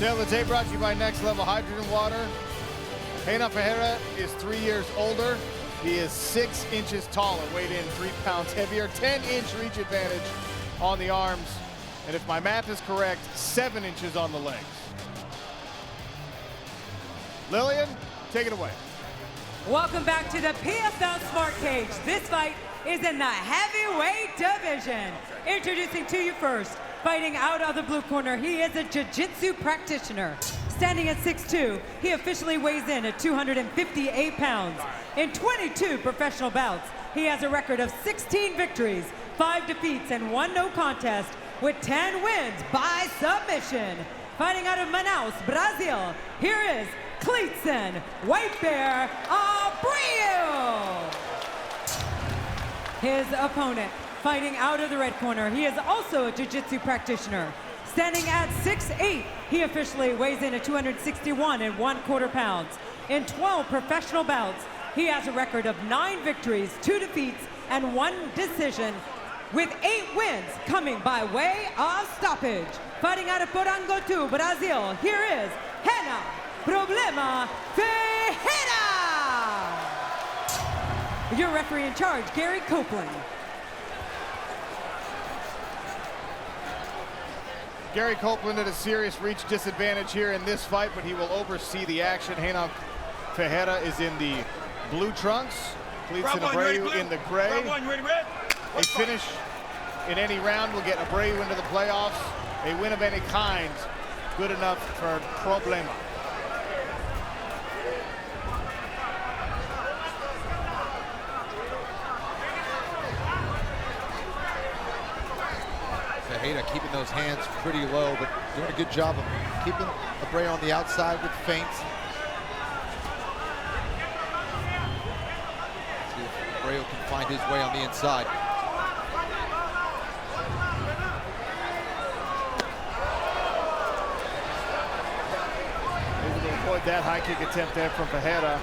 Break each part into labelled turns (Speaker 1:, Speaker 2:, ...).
Speaker 1: Tail of the tape brought to you by Next Level Hydrogen Water. Renan Ferreira is 3 years older. He is 6 inches taller, weighed in 3 pounds heavier, 10-inch reach advantage on the arms, and if my math is correct, 7 inches on the legs. Lillian, take it away.
Speaker 2: Welcome back to the PFL Smart Cage. This fight is in the heavyweight division. Introducing to you first, fighting out of the blue corner, he is a jiu-jitsu practitioner. Standing at 6'2", he officially weighs in at 258 pounds. In 22 professional bouts, he has a record of 16 victories, 5 defeats, and 1 no contest, with 10 wins by submission. Fighting out of Manaus, Brazil, here is Klidson White Bear Abreu. His opponent, fighting out of the red corner, he is also a jiu-jitsu practitioner. Standing at 6'8", he officially weighs in at 261 1/4 pounds. In 12 professional bouts, he has a record of 9 victories, 2 defeats, and 1 decision, with 8 wins coming by way of stoppage. Fighting out of Porangotu, Brazil, here is Renan Ferreira. Your referee in charge, Gary Copeland.
Speaker 1: Gary Copeland at a serious reach disadvantage here in this fight, but he will oversee the action. Renan Ferreira is in the blue trunks. Klidson Abreu in the gray. A finish in any round will get Abreu into the playoffs. A win of any kind, good enough for Problema.
Speaker 3: Ferreira keeping those hands pretty low, but doing a good job of keeping Abreu on the outside with feints. See if Abreu can find his way on the inside.
Speaker 1: Able to avoid that high kick attempt there from Ferreira.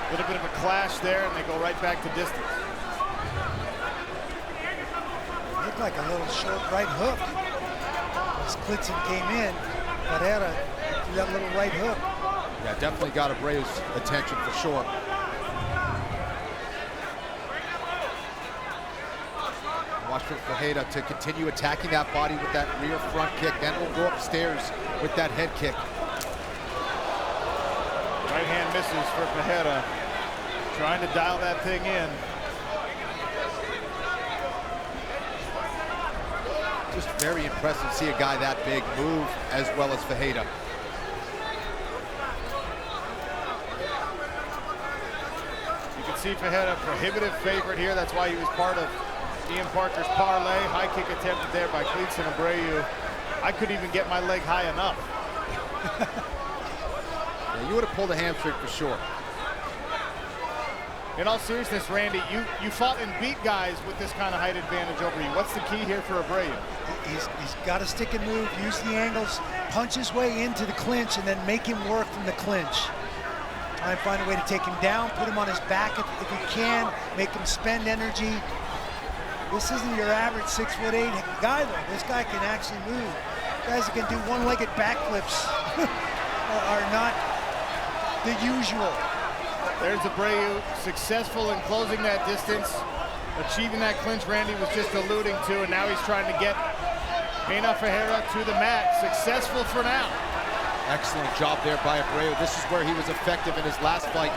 Speaker 1: A little bit of a clash there, and they go right back to distance.
Speaker 4: Looked like a little short right hook. As Klidson came in, Ferreira threw that little right hook.
Speaker 3: Yeah, definitely got Abreu's attention for sure. Watch for Ferreira to continue attacking that body with that rear front kick. Then we'll go upstairs with that head kick.
Speaker 1: Right hand misses for Ferreira. Trying to dial that thing in.
Speaker 3: Just very impressive to see a guy that big move as well as Ferreira.
Speaker 1: You can see Ferreira, prohibitive favorite here. That's why he was part of Ian Parker's parlay. High kick attempted there by Klidson Abreu. I couldn't even get my leg high enough.
Speaker 3: Yeah, you would have pulled a hamstring for sure.
Speaker 1: In all seriousness, Randy, you fought and beat guys with this kind of height advantage over you. What's the key here for Abreu?
Speaker 4: He's got to stick and move, use the angles, punch his way into the clinch, and then make him work from the clinch. Try and find a way to take him down, put him on his back if he can, make him spend energy. This isn't your average 6'8" guy, though. This guy can actually move. Guys that can do one-legged backflips are not the usual.
Speaker 1: There's Abreu, successful in closing that distance, achieving that clinch Randy was just alluding to, and now he's trying to get Renan Ferreira to the mat. Successful for now.
Speaker 3: Excellent job there by Abreu. This is where he was effective in his last fight.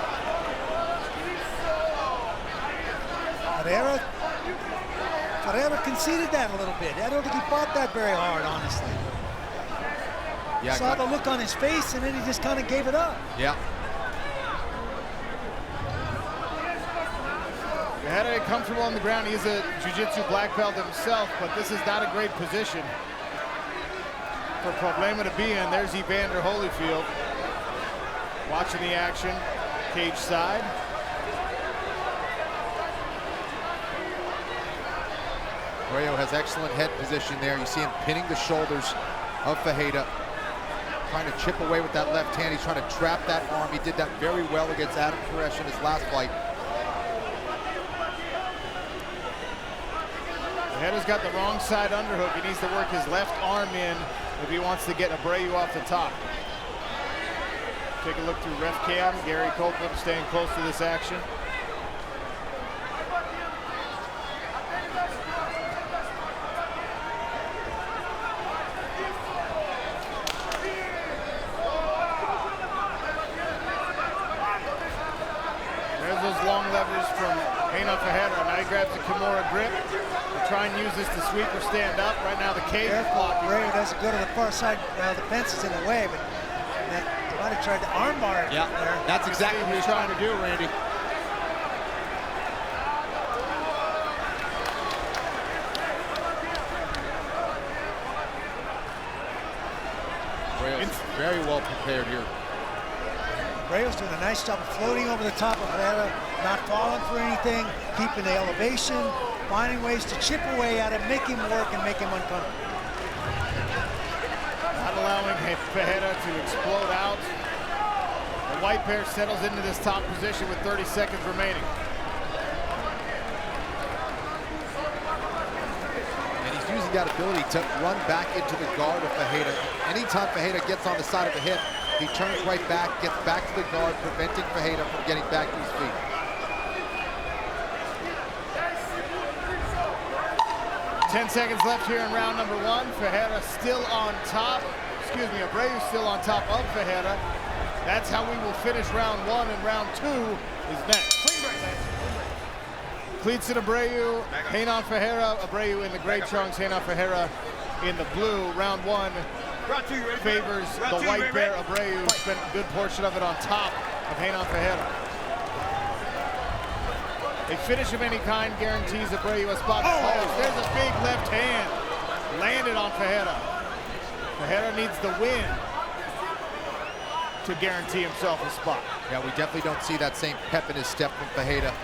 Speaker 4: Ferreira conceded that a little bit. I don't think he fought that very hard, honestly.
Speaker 3: Yeah,
Speaker 4: saw the look on his face, and then he just kind of gave it up.
Speaker 3: Yeah.
Speaker 1: Ferreira comfortable on the ground. He's a jiu-jitsu black belt himself, but this is not a great position for Problema to be in. There's Evander Holyfield watching the action, cage side.
Speaker 3: Abreu has excellent head position there. You see him pinning the shoulders of Ferreira, trying to chip away with that left hand. He's trying to trap that arm. He did that very well against Adam Koresh in his last fight.
Speaker 1: Ferreira's got the wrong side underhook. He needs to work his left arm in if he wants to get Abreu off the top. Take a look through ref cam. Gary Copeland staying close to this action. There's those long levers from Renan Ferreira. Now he grabs the Kimura grip. He'll try and use this to sweep or stand up. Right now the cage is blocking.
Speaker 4: Abreu doesn't go to the far side. Now the fence is in the way, but that might have tried to arm bar it there.
Speaker 3: That's exactly what he's trying to do, Randy. Abreu's very well prepared here.
Speaker 4: Abreu's doing a nice job of floating over the top of Ferreira, not falling for anything, keeping the elevation, finding ways to chip away at him, make him work, and make him uncomfortable.
Speaker 1: Not allowing Ferreira to explode out. The white pair settles into this top position with 30 seconds remaining.
Speaker 3: And he's using that ability to run back into the guard of Ferreira. Anytime Ferreira gets on the side of the hip, he turns right back, gets back to the guard, preventing Ferreira from getting back to his feet.
Speaker 1: Ten seconds left here in round number one. Ferreira still on top. Excuse me, Abreu still on top of Ferreira. That's how we will finish round one, and round two is next. Klidson Abreu, Renan Ferreira. Abreu in the gray trunks, Renan Ferreira in the blue. Round one favors the white bear. Abreu spent a good portion of it on top of Renan Ferreira. A finish of any kind guarantees Abreu a spot. Oh, there's a big left hand. Landed on Ferreira. Ferreira needs the win to guarantee himself a spot.
Speaker 3: Yeah, we definitely don't see that same pep in his step from Ferreira.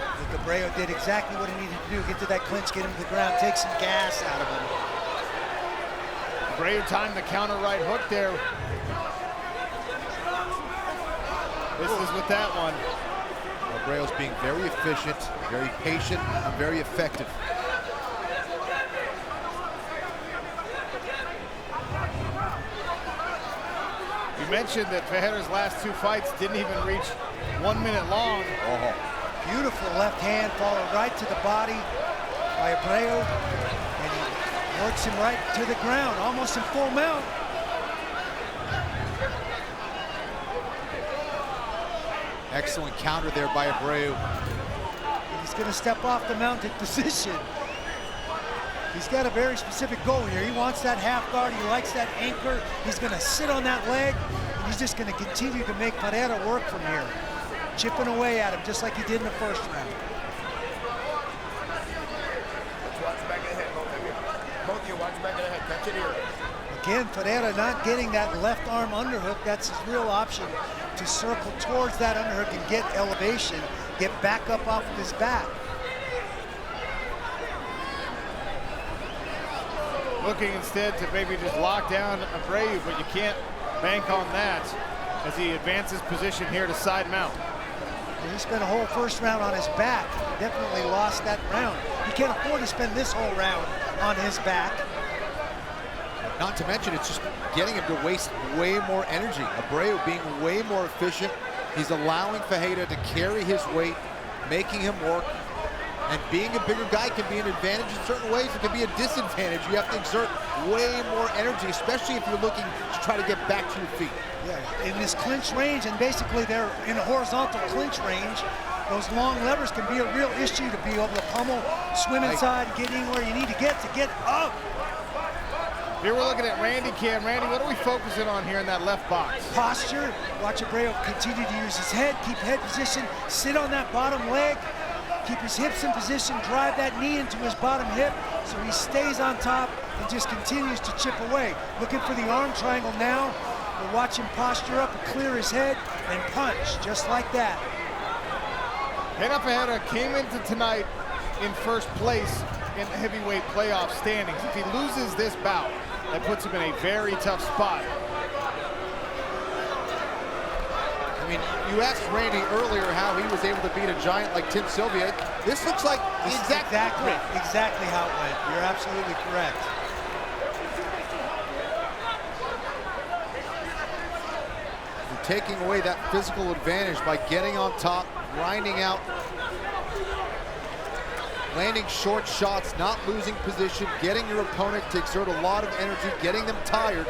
Speaker 4: I think Abreu did exactly what he needed to do. Get to that clinch, get him to the ground, take some gas out of him.
Speaker 1: Abreu timed the counter right hook there. This is with that one.
Speaker 3: Abreu's being very efficient, very patient, and very effective.
Speaker 1: You mentioned that Ferreira's last two fights didn't even reach 1 minute long.
Speaker 3: Oh.
Speaker 4: Beautiful left hand followed right to the body by Abreu, and he works him right to the ground, almost in full mount.
Speaker 3: Excellent counter there by Abreu.
Speaker 4: He's going to step off the mounted position. He's got a very specific goal here. He wants that half guard. He likes that anchor. He's going to sit on that leg, and he's just going to continue to make Ferreira work from here, chipping away at him just like he did in the first round.
Speaker 5: Watch back of the head, both of you. Both of you, watch back of the head. Catch it here.
Speaker 4: Again, Ferreira not getting that left arm underhook. That's his real option, to circle towards that underhook and get elevation, get back up off of his back.
Speaker 1: Looking instead to maybe just lock down Abreu, but you can't bank on that as he advances position here to side mount.
Speaker 4: And he spent a whole first round on his back. Definitely lost that round. He can't afford to spend this whole round on his back.
Speaker 3: Not to mention, it's just getting him to waste way more energy. Abreu being way more efficient. He's allowing Ferreira to carry his weight, making him work. And being a bigger guy can be an advantage in certain ways. It can be a disadvantage. You have to exert way more energy, especially if you're looking to try to get back to your feet.
Speaker 4: Yeah, in this clinch range, and basically they're in a horizontal clinch range, those long levers can be a real issue to be able to pummel, swim inside, get in where you need to get up.
Speaker 1: Here we're looking at Randy Cam. Randy, what are we focusing on here in that left box?
Speaker 4: Posture. Watch Abreu continue to use his head, keep head position, sit on that bottom leg, keep his hips in position, drive that knee into his bottom hip so he stays on top and just continues to chip away. Looking for the arm triangle now. We'll watch him posture up and clear his head and punch just like that.
Speaker 1: Renan Ferreira came into tonight in first place in the heavyweight playoff standings. If he loses this bout, that puts him in a very tough spot.
Speaker 3: I mean, you asked Randy earlier how he was able to beat a giant like Tim Sylvia. This looks like
Speaker 4: exactly how it went. You're absolutely correct.
Speaker 3: You're taking away that physical advantage by getting on top, grinding out, landing short shots, not losing position, getting your opponent to exert a lot of energy, getting them tired.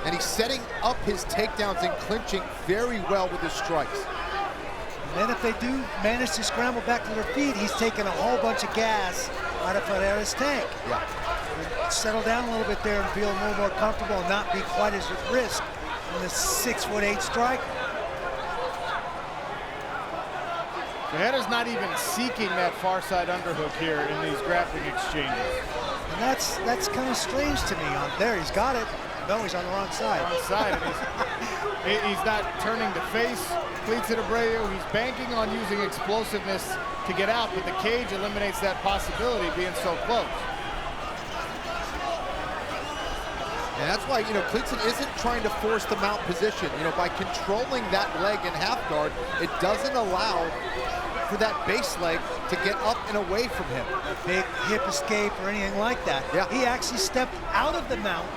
Speaker 3: And he's setting up his takedowns and clinching very well with his strikes.
Speaker 4: And then if they do manage to scramble back to their feet, he's taking a whole bunch of gas out of Ferreira's tank.
Speaker 3: Yeah.
Speaker 4: And settle down a little bit there and feel a little more comfortable and not be quite as at risk on this 6'8" striker.
Speaker 1: Ferreira's not even seeking that far side underhook here in these grappling exchanges.
Speaker 4: And that's kind of strange to me. On there, he's got it. No, he's on the wrong side.
Speaker 1: Wrong side. And he's not turning to face Klidson Abreu. He's banking on using explosiveness to get out, but the cage eliminates that possibility being so close.
Speaker 3: And that's why, you know, Klidson isn't trying to force the mount position. You know, by controlling that leg in half guard, it doesn't allow for that base leg to get up and away from him.
Speaker 4: A big hip escape or anything like that.
Speaker 3: Yeah.
Speaker 4: He actually stepped out of the mount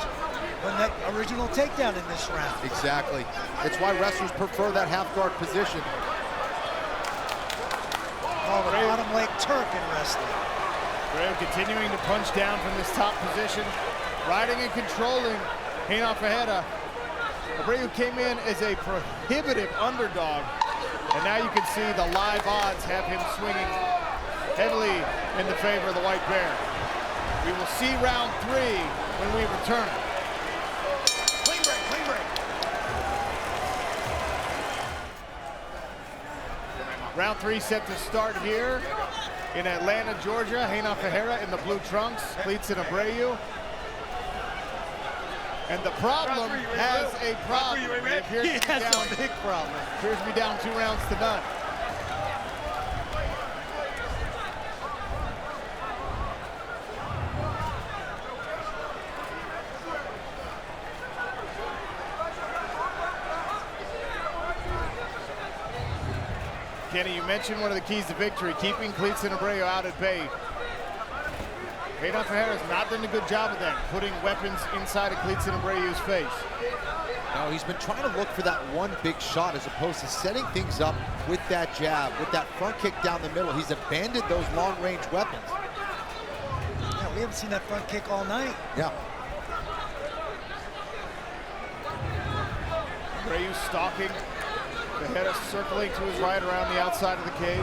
Speaker 4: on that original takedown in this round.
Speaker 3: Exactly. It's why wrestlers prefer that half guard position.
Speaker 4: Called a bottom leg Turk in wrestling.
Speaker 1: Abreu continuing to punch down from this top position, riding and controlling Renan Ferreira. Abreu came in as a prohibitive underdog, and now you can see the live odds have him swinging heavily in the favor of the White Bear. We will see round 3 when we return.
Speaker 5: Clean break, clean break.
Speaker 1: Round 3 set to start here in Atlanta, Georgia. Renan Ferreira in the blue trunks, Klidson Abreu. And the problem has a problem. It appears to be down,
Speaker 4: a big problem.
Speaker 1: appears to be down 2 rounds to none. Kenny, you mentioned one of the keys to victory, keeping Klidson Abreu out at bay. Renan Ferreira's not done a good job of that, putting weapons inside of Klidson Abreu's face.
Speaker 3: No, he's been trying to look for that one big shot as opposed to setting things up with that jab, with that front kick down the middle. He's abandoned those long-range weapons.
Speaker 4: Yeah, we haven't seen that front kick all night.
Speaker 3: Yeah.
Speaker 1: Abreu stalking, Ferreira circling to his right around the outside of the cage.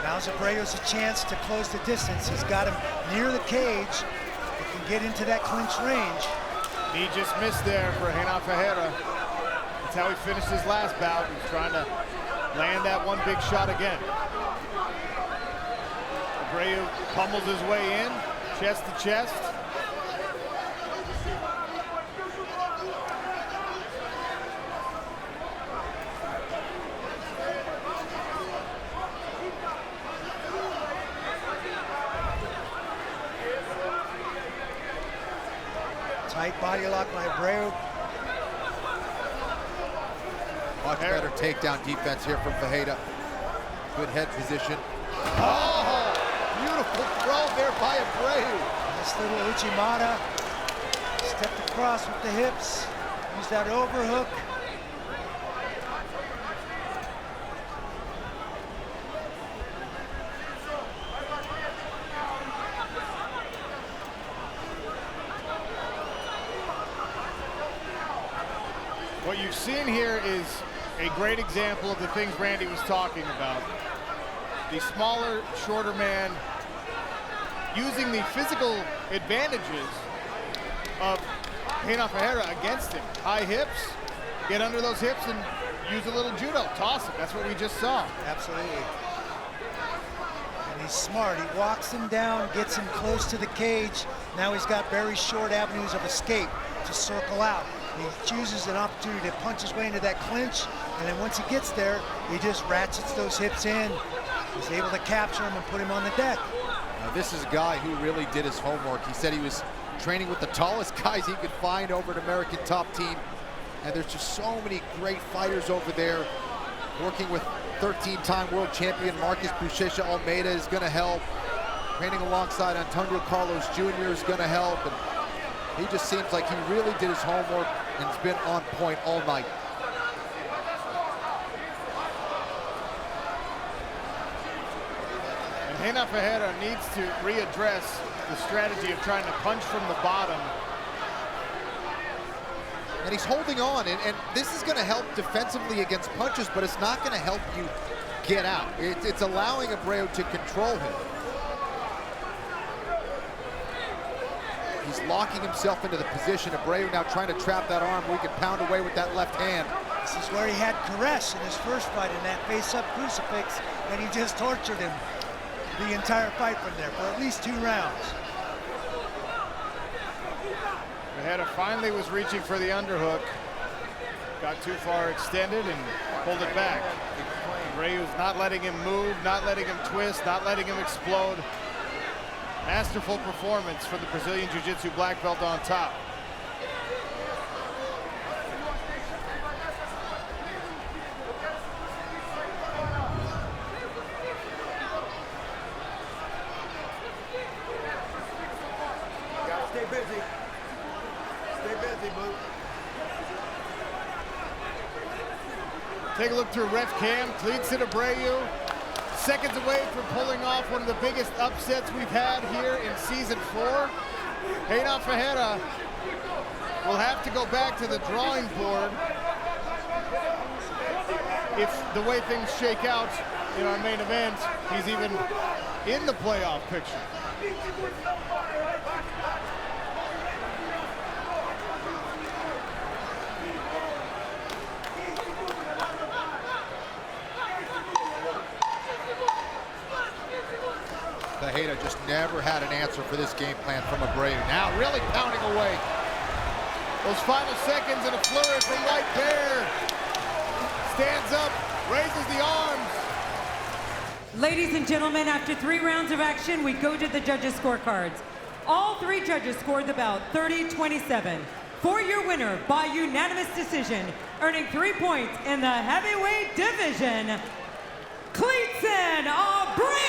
Speaker 4: Now's Abreu's a chance to close the distance. He's got him near the cage. He can get into that clinch range.
Speaker 1: He just missed there for Renan Ferreira. That's how he finished his last bout. He's trying to land that one big shot again. Abreu pummels his way in, chest to chest.
Speaker 4: Tight body lock by Abreu.
Speaker 3: Much better takedown defense here from Ferreira. Good head position. Oh, beautiful throw there by Abreu.
Speaker 4: This little Uchimata. Stepped across with the hips. Use that overhook.
Speaker 1: What you've seen here is a great example of the things Randy was talking about. The smaller, shorter man using the physical advantages of Renan Ferreira against him. High hips, get under those hips and use a little judo, toss him. That's what we just saw.
Speaker 4: Absolutely. And he's smart. He walks him down, gets him close to the cage. Now he's got very short avenues of escape to circle out. He chooses an opportunity to punch his way into that clinch, and then once he gets there, he just ratchets those hips in. He's able to capture him and put him on the deck.
Speaker 3: Now, this is a guy who really did his homework. He said he was training with the tallest guys he could find over at American Top Team. And there's just so many great fighters over there. Working with 13-time world champion Marcus Buchecha Almeida is going to help. Training alongside Antonio Carlos Jr. is going to help. And he just seems like he really did his homework and has been on point all night.
Speaker 1: And Renan Ferreira needs to readdress the strategy of trying to punch from the bottom.
Speaker 3: And he's holding on, and this is going to help defensively against punches, but it's not going to help you get out. It's allowing Abreu to control him. He's locking himself into the position. Abreu now trying to trap that arm where he can pound away with that left hand.
Speaker 4: This is where he had Caress in his first fight in that face-up crucifix, and he just tortured him the entire fight from there for at least 2 rounds.
Speaker 1: Ferreira finally was reaching for the underhook. Got too far extended and pulled it back. Abreu's not letting him move, not letting him twist, not letting him explode. Masterful performance for the Brazilian Jiu-Jitsu black belt on top.
Speaker 5: You gotta stay busy. Stay busy, Boo.
Speaker 1: Take a look through ref cam. Klidson Abreu, seconds away from pulling off one of the biggest upsets we've had here in season 4. Renan Ferreira will have to go back to the drawing board if the way things shake out in our main event, he's even in the playoff picture.
Speaker 3: Ferreira just never had an answer for this game plan from Abreu. Now really pounding away.
Speaker 1: Those final seconds and a flurry from White Bear. Stands up, raises the arms.
Speaker 2: Ladies and gentlemen, after 3 rounds of action, we go to the judges' scorecards. All 3 judges scored the bout 30-27. For your winner by unanimous decision, earning 3 points in the heavyweight division, Klidson Abreu!